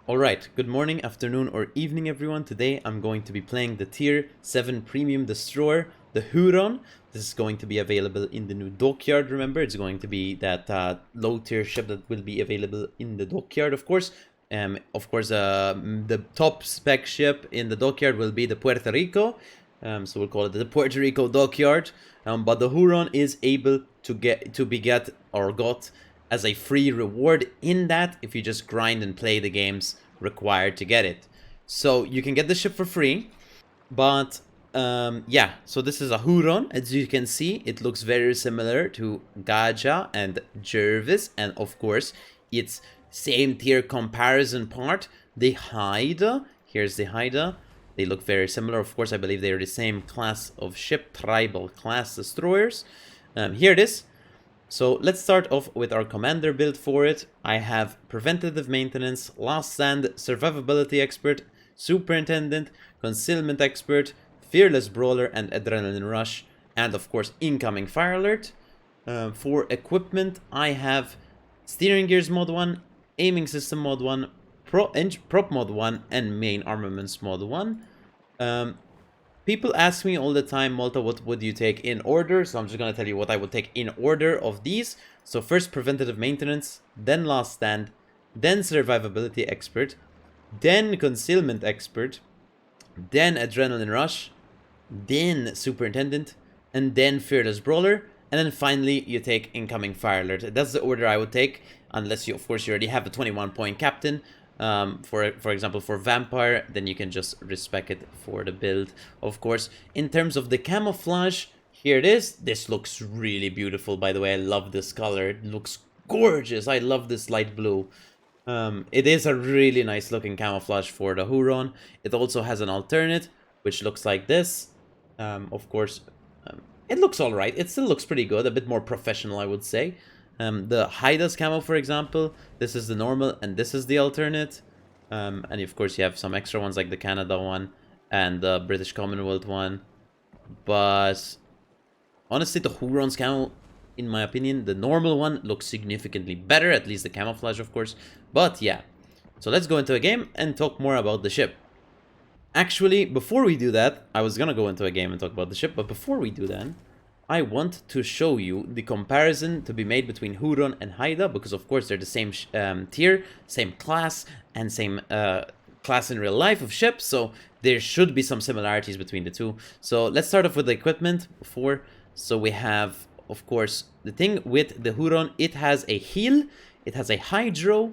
Alright, good morning, afternoon, or evening everyone. Today I'm going to be playing the Tier 7 Premium Destroyer, the Huron. This is going to be available in the new Dockyard, remember. It's going to be that low tier ship that will be available in the Dockyard, of course. The top spec ship in the Dockyard will be the Puerto Rico. So we'll call it the Puerto Rico Dockyard. But the Huron is able to got as a free reward in that if you just grind and play the games required to get it. So you can get the ship for free, but yeah, so this is a Huron. As you can see, it looks very similar to Gaja and Jervis, and of course its same tier comparison part, the Haida. Here's the Haida. They look very similar. Of course, I believe they are the same class of ship, tribal class destroyers. Here it is. So let's start off with our commander build for it. I have preventative maintenance, last stand, survivability expert, superintendent, concealment expert, fearless brawler, and adrenaline rush, and of course incoming fire alert. For equipment, I have steering gears mod 1, aiming system mod 1, prop mod 1, and main armaments mod 1. People ask me all the time, Malta, what would you take in order? So I'm just going to tell you what I would take in order of these. So first preventative maintenance, then last stand, then survivability expert, then concealment expert, then adrenaline rush, then superintendent, and then fearless brawler, and then finally you take incoming fire alert. That's the order I would take, unless you, of course, you already have a 21-point captain. For example, for vampire, then you can just respec it for the build, of course. In terms of the camouflage, here it is. This looks really beautiful, by the way. I love this color. It looks gorgeous. I love this light blue. It is a really nice looking camouflage for the Huron. It also has an alternate, which looks like this. Of course, it looks alright. It still looks pretty good. A bit more professional, I would say. The Haida's camo, for example, this is the normal and this is the alternate. And of course you have some extra ones like the Canada one and the British Commonwealth one. But honestly, the Huron's camo, in my opinion, the normal one looks significantly better, at least the camouflage, of course. But yeah, so let's go into a game and talk more about the ship. Actually, before we do that, I was gonna go into a game and talk about the ship, but before we do that, I want to show you the comparison to be made between Huron and Haida, because of course they're the same tier, same class, and same class in real life of ships, so there should be some similarities between the two. So let's start off with the equipment before. So we have, of course, the thing with the Huron, it has a heal, it has a hydro,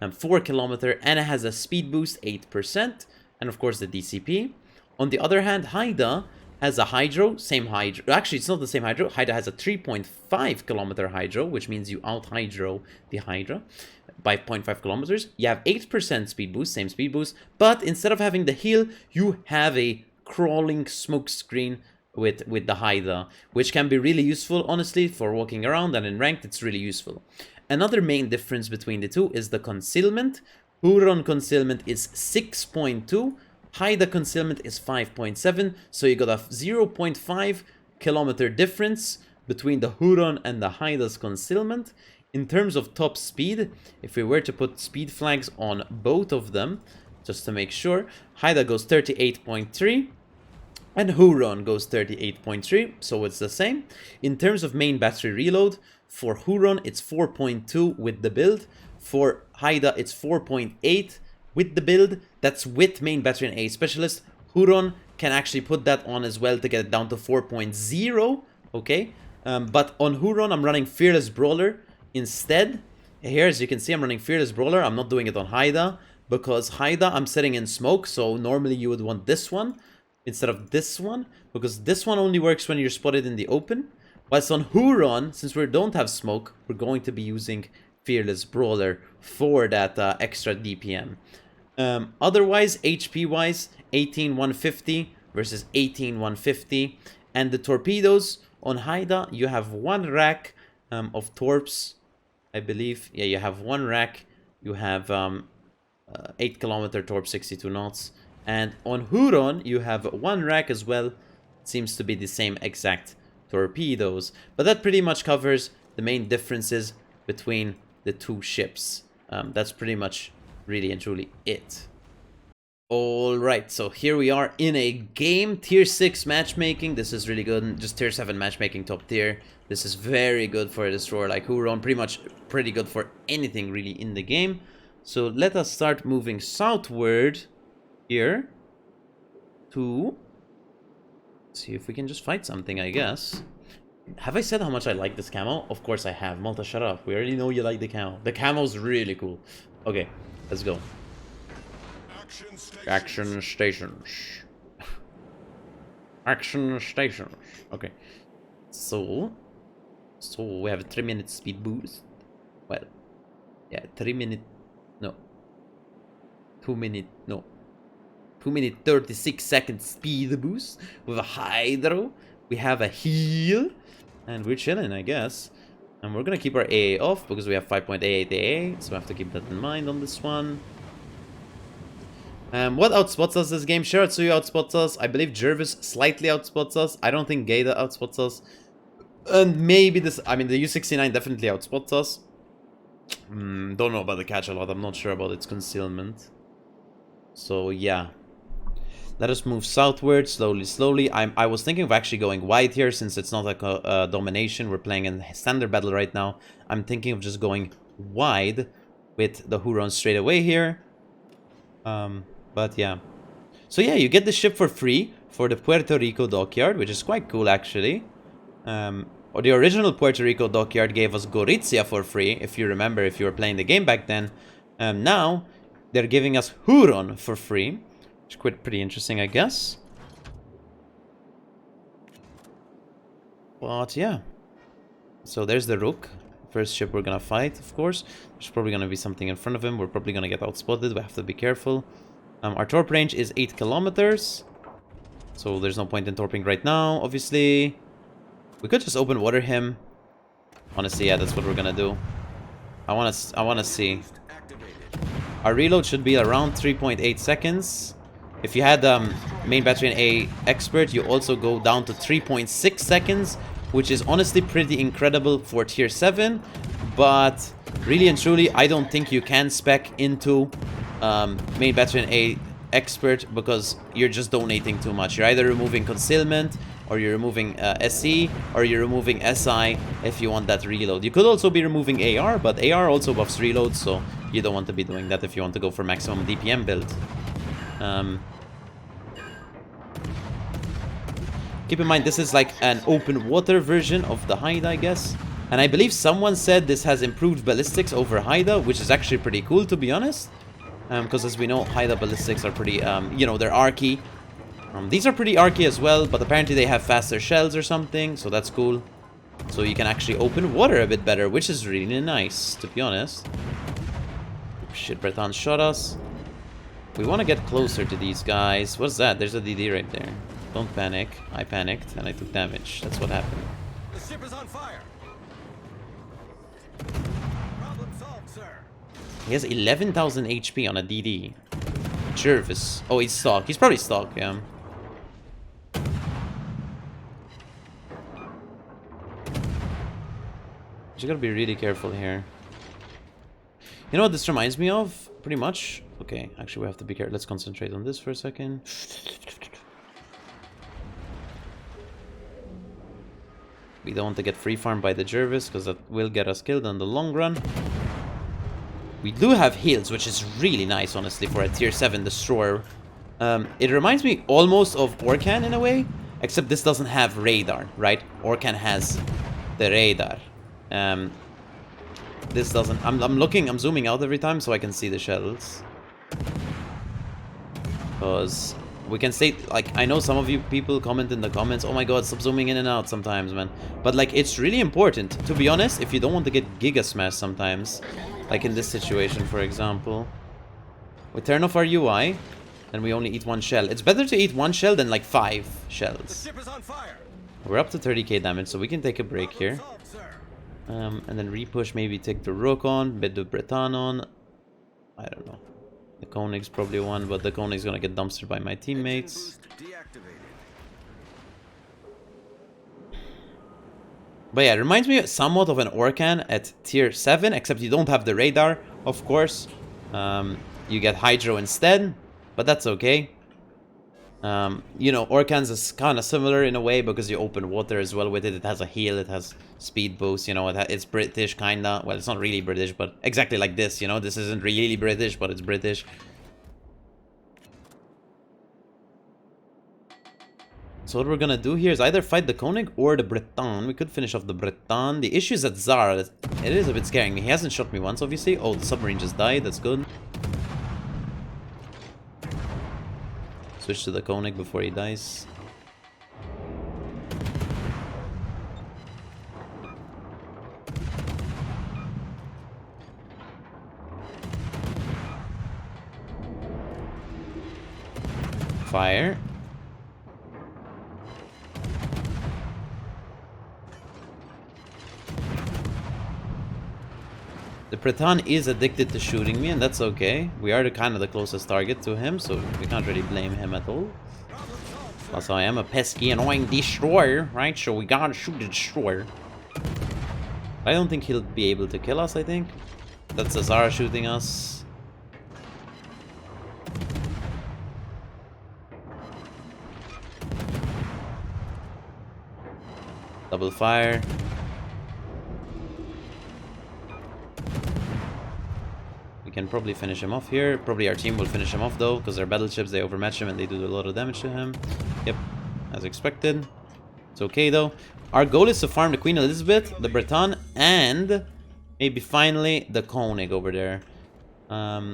4 kilometer, and it has a speed boost 8%, and of course the DCP. On the other hand, Haida has a hydro, same hydro. Actually, it's not the same hydro. Haida has a 3.5 kilometer hydro, which means you out hydro the Hydra by 0.5 kilometers. You have 8% speed boost, same speed boost, but instead of having the heal, you have a crawling smoke screen with the Haida, which can be really useful, honestly, for walking around, and in ranked, it's really useful. Another main difference between the two is the concealment. Huron concealment is 6.2. Haida concealment is 5.7, so you got a 0.5 kilometer difference between the Huron and the Haida's concealment. In terms of top speed, if we were to put speed flags on both of them, just to make sure, Haida goes 38.3 and Huron goes 38.3, so it's the same. In terms of main battery reload, for Huron it's 4.2 with the build, for Haida it's 4.8 with the build. That's with main battery and A specialist. Huron can actually put that on as well to get it down to 4.0, okay? But on Huron, I'm running Fearless Brawler instead. Here, as you can see, I'm running Fearless Brawler. I'm not doing it on Haida, because Haida, I'm setting in smoke, so normally you would want this one instead of this one, because this one only works when you're spotted in the open. Whilst on Huron, since we don't have smoke, we're going to be using Fearless Brawler for that extra DPM. Otherwise, HP wise, 18,150 versus 18,150. And the torpedoes on Haida, you have one rack of torps, I believe. Yeah, you have one rack. You have 8 kilometer torp, 62 knots. And on Huron, you have one rack as well. It seems to be the same exact torpedoes. But that pretty much covers the main differences between the two ships. That's pretty much really and truly it. Alright, so here we are in a game. Tier 6 matchmaking. This is really good. Just tier 7 matchmaking top tier. This is very good for a destroyer like Huron. Pretty good for anything really in the game. So let us start moving southward here to see if we can just fight something, I guess. Have I said how much I like this camo? Of course I have. Malta, shut up. We already know you like the camo. The camo's really cool. Okay, let's go. Action stations. Action stations. Okay. So we have a 3-minute speed boost. Well, yeah, 3-minute. No. 2-minute. No. 2-minute 36-second speed boost with a hydro. We have a heal. And we're chilling, I guess. And we're gonna keep our AA off because we have 5.88 AA. So we have to keep that in mind on this one. What outspots us this game? Shiratsuyu outspots us. I believe Jervis slightly outspots us. I don't think Gaida outspots us. And maybe this... I mean, the U69 definitely outspots us. Don't know about the catch a lot. I'm not sure about its concealment. So, yeah. Let us move southward, slowly. I was thinking of actually going wide here, since it's not like a domination. We're playing in standard battle right now. I'm thinking of just going wide with the Huron straight away here. But yeah. So yeah, you get the ship for free for the Puerto Rico Dockyard, which is quite cool actually. Or the original Puerto Rico Dockyard gave us Gorizia for free, if you remember, if you were playing the game back then. Now, they're giving us Huron for free. Which is quite pretty interesting, I guess. But yeah. So there's the Rook. First ship we're gonna fight, of course. There's probably gonna be something in front of him. We're probably gonna get outspotted. We have to be careful. Our torp range is 8 kilometers. So there's no point in torping right now, obviously. We could just open water him. Honestly, yeah, that's what we're gonna do. I wanna see. Our reload should be around 3.8 seconds. If you had main battery and A expert, you also go down to 3.6 seconds, which is honestly pretty incredible for tier 7. But really and truly, I don't think you can spec into main battery and A expert because you're just donating too much. You're either removing concealment, or you're removing SE, or you're removing SI if you want that reload. You could also be removing AR, but AR also buffs reload, so you don't want to be doing that if you want to go for maximum DPM build. Keep in mind, this is like an open water version of the Haida, I guess. And I believe someone said this has improved ballistics over Haida, which is actually pretty cool, to be honest. Because as we know, Haida ballistics are pretty, you know, they're archy. These are pretty archy as well, but apparently they have faster shells or something, so that's cool. So you can actually open water a bit better, which is really nice, to be honest. Shit, Breton shot us. We want to get closer to these guys. What's that? There's a DD right there. Don't panic. I panicked and I took damage. That's what happened. The ship is on fire. Problem solved, sir. He has 11,000 HP on a DD. Jervis. Oh, he's stock. He's probably stock, yeah. You gotta be really careful here. You know what this reminds me of? Pretty much. Okay, actually we have to be careful. Let's concentrate on this for a second. We don't want to get free farmed by the Jervis, because that will get us killed in the long run. We do have heals, which is really nice, honestly, for a tier 7 destroyer. It reminds me almost of Orkan in a way, except this doesn't have radar, right? Orkan has the radar. This doesn't. I'm zooming out every time so I can see the shells. Because we can say, like, I know some of you people comment in the comments, oh my god, stop zooming in and out sometimes, man. But, like, it's really important, to be honest, if you don't want to get giga smashed sometimes. Like in this situation, for example. We turn off our UI, and we only eat 1 shell. It's better to eat 1 shell than, like, 5 shells. The ship is on fire. We're up to 30k damage, so we can take a break here. And then repush, maybe take the Rook on, bit the Breton on. I don't know. The Koenig's probably one, but the Koenig's gonna get dumpstered by my teammates. But yeah, it reminds me somewhat of an Orkan at tier 7, except you don't have the radar, of course. You get Hydro instead, but that's okay. You know, Orkan's is kind of similar in a way because you open water as well with it. It has a heal, it has speed boost, you know, it's British kinda. Well, it's not really British, but exactly like this, you know. This isn't really British, but it's British. So what we're gonna do here is either fight the Koenig or the Breton. We could finish off the Breton. The issue is that Zara, it is a bit scaring me. He hasn't shot me once, obviously. Oh, the submarine just died. That's good. Switch to the Koenig before he dies. Fire. The Breton is addicted to shooting me, and that's okay. We are kind of the closest target to him, so we can't really blame him at all. Plus, I am a pesky, annoying destroyer, right? So we gotta shoot the destroyer. I don't think he'll be able to kill us, I think. That's Azara shooting us. Double fire. Can probably finish him off here. Probably our team will finish him off though, because their battleships, they overmatch him and they do a lot of damage to him. Yep, as expected. It's okay though. Our goal is to farm the Queen Elizabeth, the Breton, and maybe finally the Koenig over there.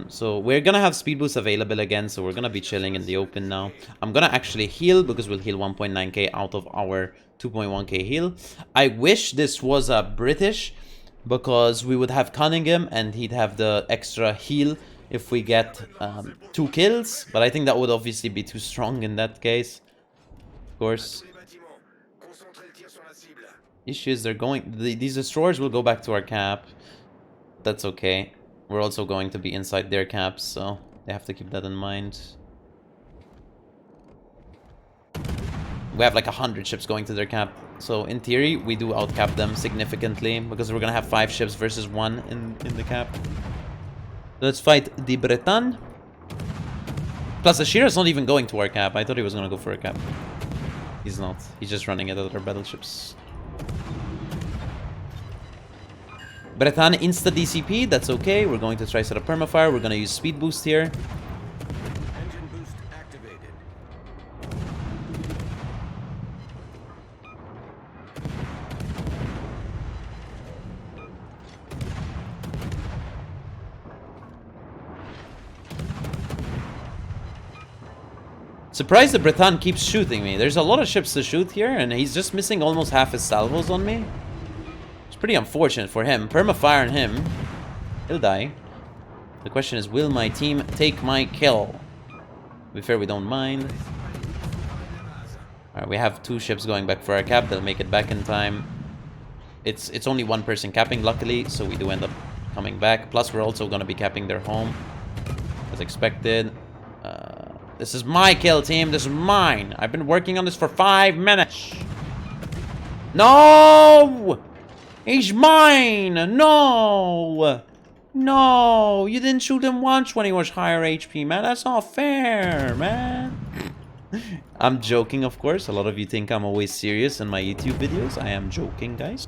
So we're gonna have speed boosts available again, so we're gonna be chilling in the open now. I'm gonna actually heal because we'll heal 1.9k out of our 2.1k heal. I wish this was a British, because we would have Cunningham and he'd have the extra heal if we get 2 kills. But I think that would obviously be too strong in that case. Of course. Issues, they're going... these destroyers will go back to our cap. That's okay. We're also going to be inside their caps, so they have to keep that in mind. We have like 100 ships going to their cap. So in theory, we do outcap them significantly because we're gonna have 5 ships versus 1 in the cap. Let's fight the Breton. Plus, Ashira's not even going to our cap. I thought he was gonna go for a cap. He's not. He's just running at other battleships. Breton insta DCP. That's okay. We're going to try set up permafire. We're gonna use speed boost here. Engine boost activated. Surprised the Breton keeps shooting me. There's a lot of ships to shoot here, and he's just missing almost half his salvos on me. It's pretty unfortunate for him. Permafire on him. He'll die. The question is, will my team take my kill? To be fair, we don't mind. Alright, we have 2 ships going back for our cap. They'll make it back in time. It's only 1 person capping, luckily, so we do end up coming back. Plus, we're also going to be capping their home, as expected. This is my kill, team. This is mine. I've been working on this for 5 minutes. No! He's mine! No! No! You didn't shoot him once when he was higher HP, man. That's not fair, man. I'm joking, of course. A lot of you think I'm always serious in my YouTube videos. I am joking, guys.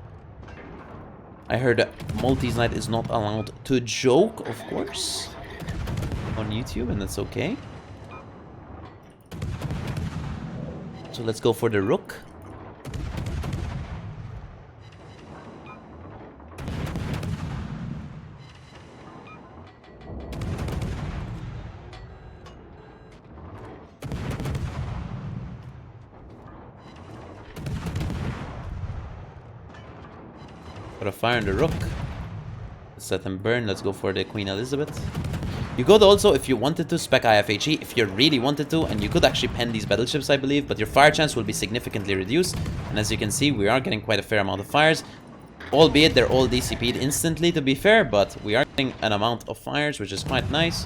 I heard Maltese Knight is not allowed to joke, of course, on YouTube, and that's okay. So let's go for the rook. Put a fire on the rook. Let's let him burn. Let's go for the Queen Elizabeth. You could also, if you wanted to, spec IFHE, if you really wanted to, and you could actually pen these battleships, I believe, but your fire chance will be significantly reduced. And as you can see, we are getting quite a fair amount of fires, albeit they're all DCP'd instantly, to be fair, but we are getting an amount of fires, which is quite nice.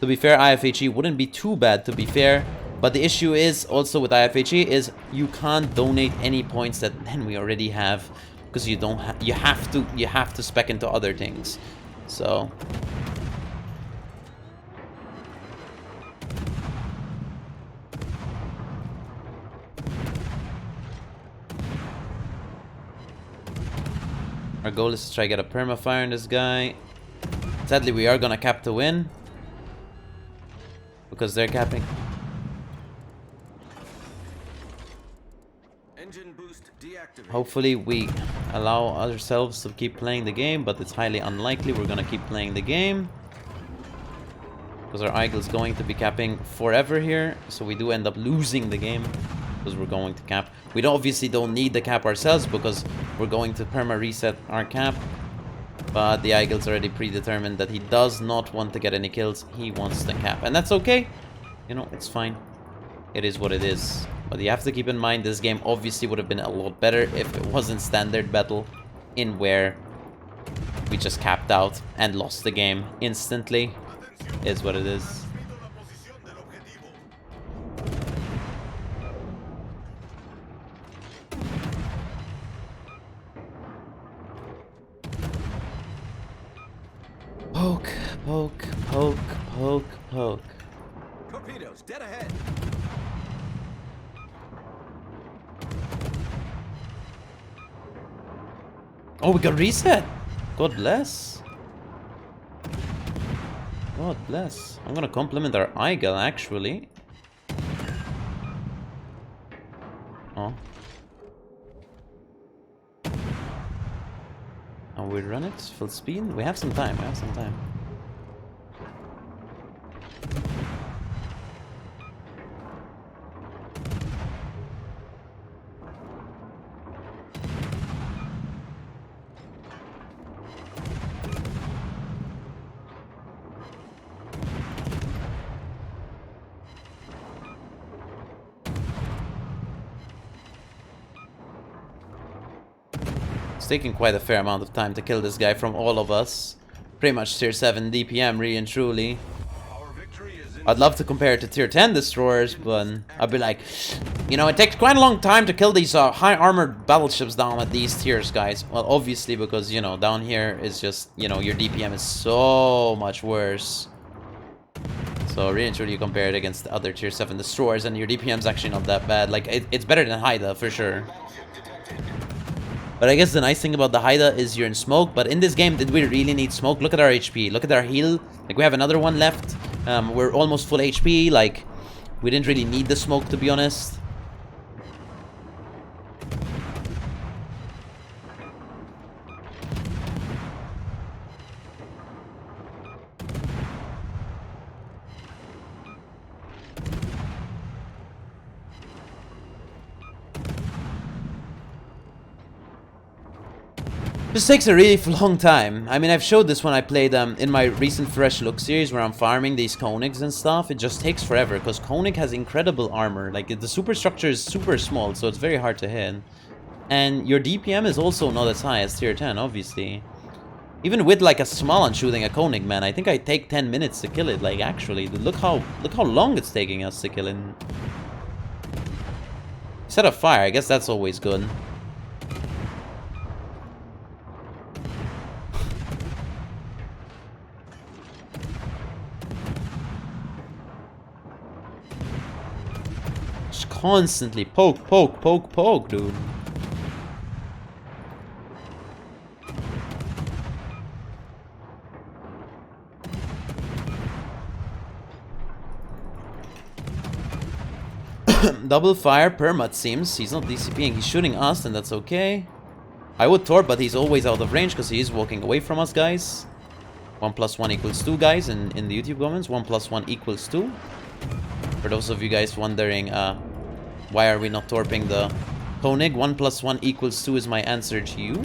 To be fair, IFHE wouldn't be too bad, to be fair, but the issue is also with IFHE is you can't donate any points that then we already have, because you don't you have to spec into other things. So Our goal is to try to get a perma-fire on this guy. Sadly, we are gonna cap to win. Because they're capping. Engine boost deactivated. Hopefully we allow ourselves to keep playing the game, but it's highly unlikely we're gonna keep playing the game. Because our Eagle's going to be capping forever here, so we do end up losing the game. Because we're going to cap. We obviously don't need the cap ourselves because we're going to perma reset our cap. But the Eagle's already predetermined that he does not want to get any kills. He wants the cap. And that's okay. You know, it's fine. It is what it is. But you have to keep in mind this game obviously would have been a lot better if it wasn't standard battle. In where we just capped out and lost the game instantly. Is what it is. Poke, poke, poke, poke, poke. Torpedoes dead ahead. Oh, we got reset. God bless. God bless. I'm gonna compliment our Eagle actually. Oh. And we run it full speed. We have some time. We have some time. It's taking quite a fair amount of time to kill this guy from all of us. Pretty much tier 7 DPM, really and truly. I'd love to compare it to tier 10 destroyers, but I'd be like, you know, it takes quite a long time to kill these high armored battleships down at these tiers, guys. Well, obviously, because, you know, down here is just, you know, your DPM is so much worse. So really and truly you compare it against the other tier 7 destroyers and your DPM is actually not that bad. Like, it's better than Haida, for sure. But I guess the nice thing about the Haida is you're in smoke. But in this game, did we really need smoke? Look at our HP. Look at our heal. Like, we have another one left. We're almost full HP. Like, we didn't really need the smoke, to be honest. This takes a really long time. I mean, I've showed this when I played in my recent Fresh Look series where I'm farming these Koenigs and stuff. It just takes forever because Koenig has incredible armor. Like, the superstructure is super small, so it's very hard to hit. And your DPM is also not as high as tier 10, obviously. Even with like a Smallan shooting a Koenig, man, I think I take 10 minutes to kill it. Like, actually, look how long it's taking us to kill it. Set of fire, I guess that's always good. Constantly poke, poke, poke, poke, dude. Double fire perma, it seems. He's not DCPing, he's shooting us, and that's okay. I would torp, but he's always out of range because he is walking away from us, guys. 1 + 1 = 2, guys, in the YouTube comments. 1 + 1 = 2. For those of you guys wondering, why are we not torping the Koenig? 1 + 1 = 2 is my answer to you.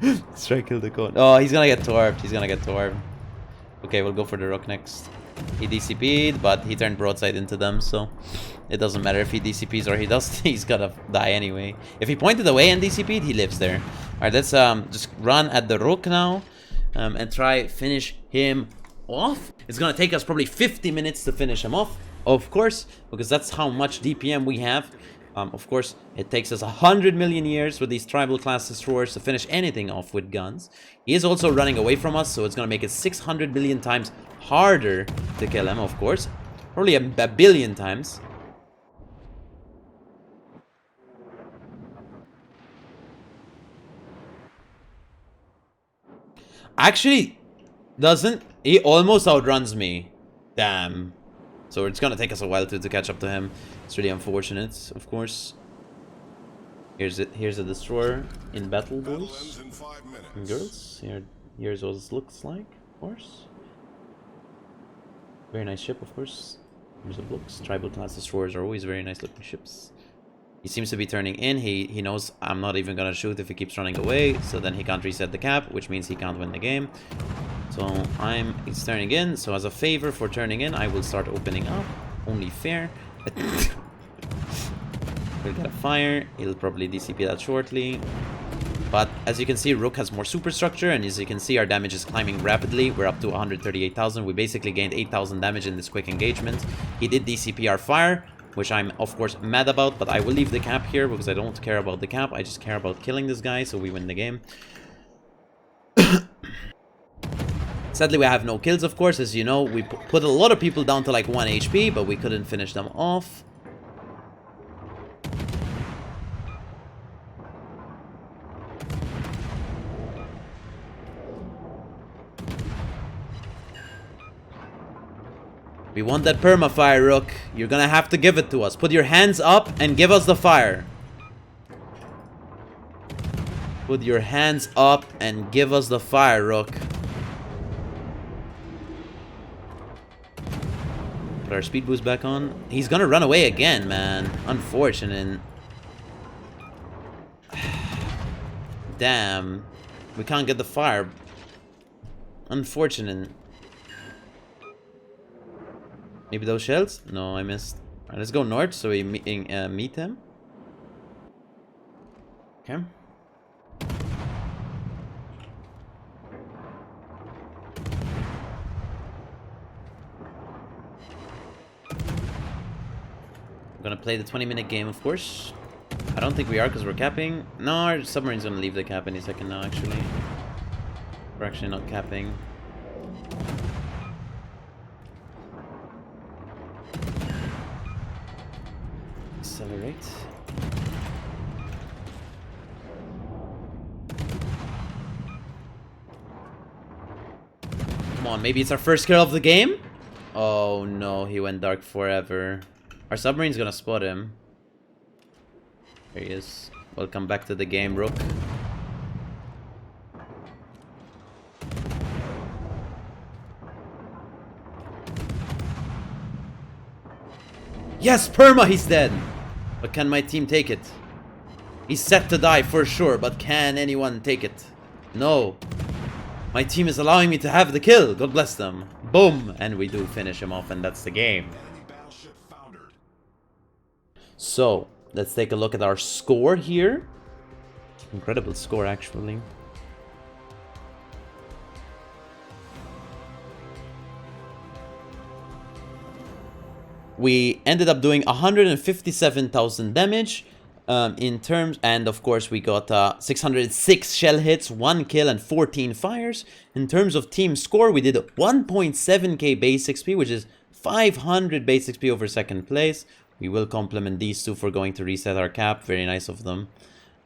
Let's try to kill the Koenig. Oh, he's gonna get torped. He's gonna get torped. Okay, we'll go for the rock next. He DCP'd, but he turned broadside into them, so it doesn't matter if he DCPs or he does. He's gonna die anyway. If he pointed away and DCP'd, he lives there. Alright, let's just run at the rook now and try finish him off. It's gonna take us probably 50 minutes to finish him off, of course, because that's how much DPM we have. Of course, it takes us 100 million years with these tribal class destroyers to finish anything off with guns. He is also running away from us, so it's gonna make it 600 billion times harder to kill him, of course. Probably a billion times. Actually, doesn't. He almost outruns me. Damn. So it's gonna take us a while to catch up to him. It's really unfortunate, of course. Here's it. Here's a destroyer in battle, boys and girls. Here's what it looks like, of course. Very nice ship, of course. Here's the looks. Tribal class destroyers are always very nice looking ships. He seems to be turning in. He knows I'm not even gonna shoot if he keeps running away. So then he can't reset the cap, which means he can't win the game. So he's turning in. So as a favor for turning in, I will start opening up. Only fair. We'll get a fire. He'll probably DCP that shortly. But as you can see, Rook has more superstructure, and as you can see, our damage is climbing rapidly. We're up to 138,000. We basically gained 8,000 damage in this quick engagement. He did DCP our fire, which I'm, of course, mad about, but I will leave the cap here because I don't care about the cap. I just care about killing this guy, so we win the game. Sadly, we have no kills, of course. As you know, we put a lot of people down to like 1 HP, but we couldn't finish them off. We want that perma-fire, Rook. You're gonna have to give it to us. Put your hands up and give us the fire. Put your hands up and give us the fire, Rook. Put our speed boost back on. He's gonna run away again, man. Unfortunate. Damn. We can't get the fire. Unfortunate. Maybe those shells? No, I missed. Alright, let's go north so we meet him. Okay. We're gonna play the 20-minute game, of course. I don't think we are because we're capping. No, our submarine's gonna leave the cap any second now, actually. We're actually not capping. Accelerate. Come on, maybe it's our first kill of the game? Oh no, he went dark forever. Our submarine's gonna spot him. There he is. Welcome back to the game, Rook. Yes, perma, he's dead. But can my team take it? He's set to die for sure, but can anyone take it? No. My team is allowing me to have the kill. God bless them. Boom. And we do finish him off, and that's the game. So, let's take a look at our score here. Incredible score, actually. We ended up doing 157,000 damage in terms, and of course we got 606 shell hits, 1 kill and 14 fires. In terms of team score, we did 1.7k base XP, which is 500 base XP over second place. We will compliment these two for going to reset our cap. Very nice of them.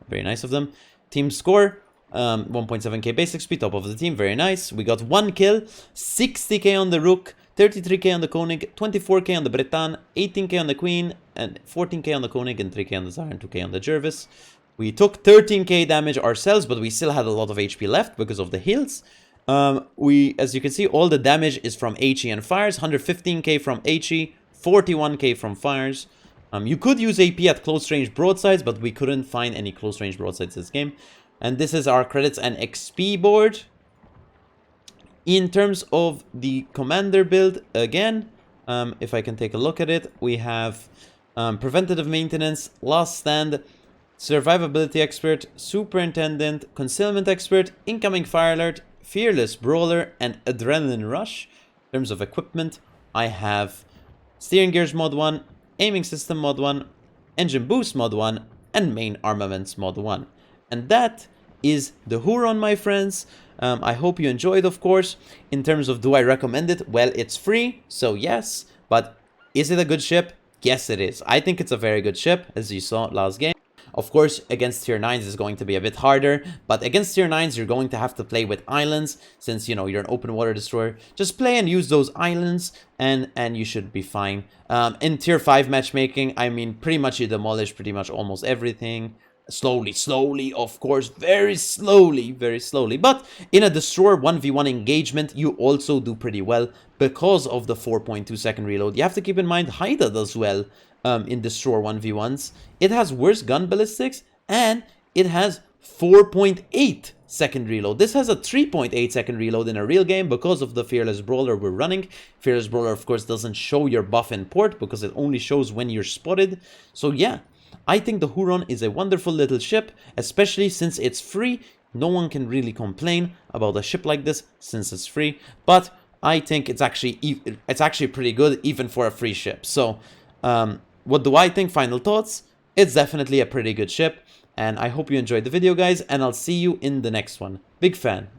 Very nice of them. Team score, 1.7k base XP, top of the team. Very nice. We got 1 kill, 60k on the Rook, 33k on the Koenig, 24k on the Breton, 18k on the Queen, and 14k on the Koenig, and 3k on the Tsar, and 2k on the Jervis. We took 13k damage ourselves, but we still had a lot of HP left because of the heals. As you can see, all the damage is from HE and fires. 115k from HE, 41k from fires. You could use AP at close range broadsides, but we couldn't find any close range broadsides this game. And this is our credits and XP board. In terms of the commander build, again, if I can take a look at it, we have preventative maintenance, last stand, survivability expert, superintendent, concealment expert, incoming fire alert, fearless brawler, and adrenaline rush. In terms of equipment, I have steering gears mod 1, aiming system mod 1, engine boost mod 1, and main armaments mod 1. And that is the Huron, my friends. I hope you enjoyed, of course. In terms of do I recommend it? Well, it's free, so yes. But is it a good ship? Yes, it is. I think it's a very good ship, as you saw last game. Of course, against tier 9s is going to be a bit harder, but against tier 9s you're going to have to play with islands, since, you know, you're an open water destroyer. Just play and use those islands, and you should be fine. In tier 5 matchmaking, I mean, pretty much you demolish pretty much almost everything. Slowly, of course, very slowly, but in a destroyer 1v1 engagement, you also do pretty well because of the 4.2 second reload. You have to keep in mind, Haida does well in destroyer 1v1s. It has worse gun ballistics, and it has 4.8 second reload. This has a 3.8 second reload in a real game because of the Fearless Brawler we're running. Fearless Brawler, of course, doesn't show your buff in port because it only shows when you're spotted. So yeah, I think the Huron is a wonderful little ship, especially since it's free. No one can really complain about a ship like this since it's free, but I think it's actually pretty good even for a free ship. So what do I think? Final thoughts? It's definitely a pretty good ship, and I hope you enjoyed the video, guys, and I'll see you in the next one. Big fan.